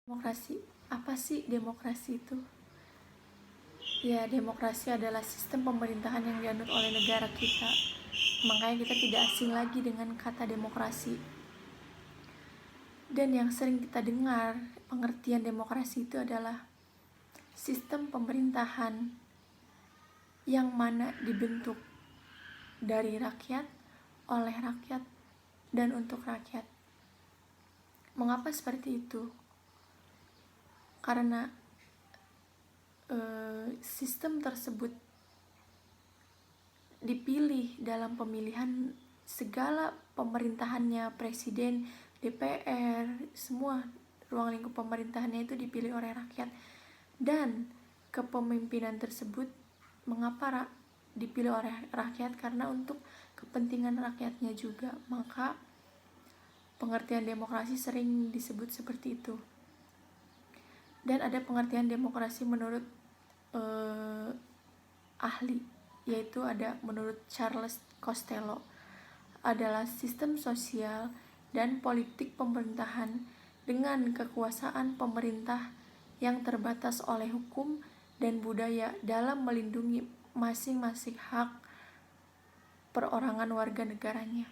Demokrasi, apa sih demokrasi itu? Ya, demokrasi adalah sistem pemerintahan yang dianut oleh negara kita. Makanya kita tidak asing lagi dengan kata demokrasi. Dan yang sering kita dengar, pengertian demokrasi itu adalah sistem pemerintahan yang mana dibentuk dari rakyat, oleh rakyat, dan untuk rakyat. Mengapa seperti itu? Karena sistem tersebut dipilih dalam pemilihan segala pemerintahannya, presiden, DPR, semua ruang lingkup pemerintahannya itu dipilih oleh rakyat. Dan kepemimpinan tersebut mengapa dipilih oleh rakyat? Karena untuk kepentingan rakyatnya juga. Maka pengertian demokrasi sering disebut seperti itu. Dan ada pengertian demokrasi menurut ahli, yaitu ada menurut Charles Costello, adalah sistem sosial dan politik pemerintahan dengan kekuasaan pemerintah yang terbatas oleh hukum dan budaya dalam melindungi masing-masing hak perorangan warga negaranya.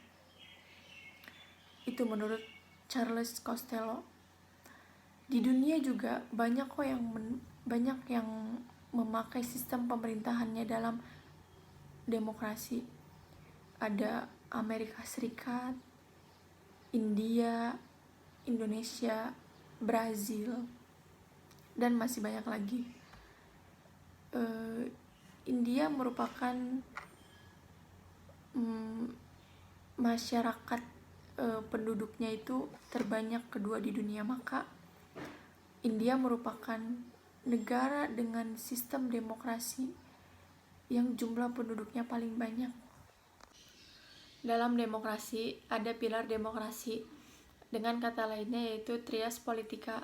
Itu menurut Charles Costello. Di dunia juga banyak yang memakai sistem pemerintahannya dalam demokrasi. Ada Amerika Serikat, India, Indonesia, Brazil, dan masih banyak lagi. India merupakan masyarakat penduduknya itu terbanyak kedua di dunia, maka India merupakan negara dengan sistem demokrasi yang jumlah penduduknya paling banyak. Dalam demokrasi ada pilar demokrasi, dengan kata lainnya yaitu trias politika,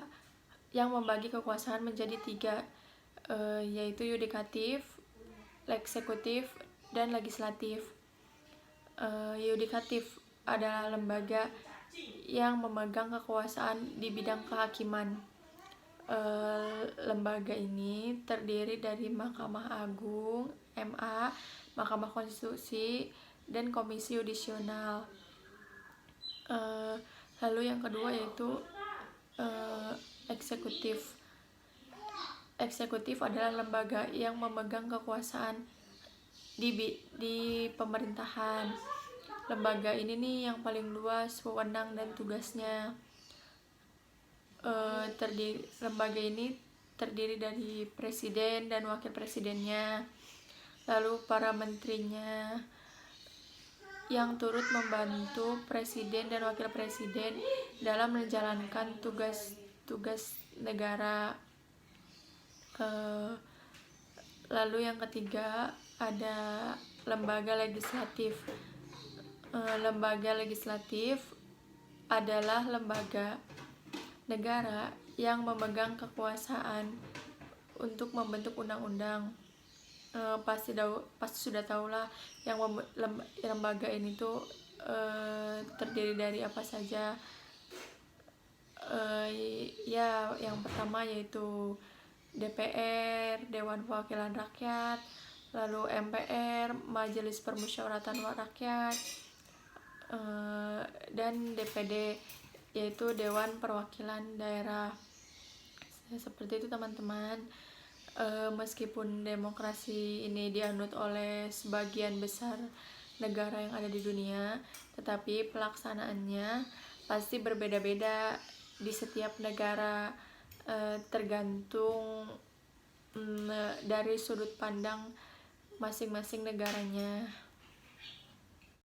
yang membagi kekuasaan menjadi 3, yaitu yudikatif, eksekutif, dan legislatif. Yudikatif adalah lembaga yang memegang kekuasaan di bidang kehakiman. Lembaga ini terdiri dari Mahkamah Agung, MA, Mahkamah Konstitusi, dan Komisi Yudisial. Lalu yang kedua yaitu eksekutif. Eksekutif adalah lembaga yang memegang kekuasaan di pemerintahan. Lembaga ini nih yang paling luas wewenang dan tugasnya. Lembaga ini terdiri dari presiden dan wakil presidennya, lalu para menterinya yang turut membantu presiden dan wakil presiden dalam menjalankan tugas-tugas negara. Lalu yang ketiga ada lembaga legislatif. Lembaga legislatif adalah lembaga negara yang memegang kekuasaan untuk membentuk undang-undang. Pasti sudah tahulah yang lembaga ini tuh terdiri dari apa saja. Ya, yang pertama yaitu DPR, Dewan Perwakilan Rakyat, lalu MPR, Majelis Permusyawaratan Rakyat, dan DPD, yaitu Dewan Perwakilan Daerah. Seperti itu teman-teman. Meskipun demokrasi ini dianut oleh sebagian besar negara yang ada di dunia, tetapi pelaksanaannya pasti berbeda-beda di setiap negara, tergantung dari sudut pandang masing-masing negaranya.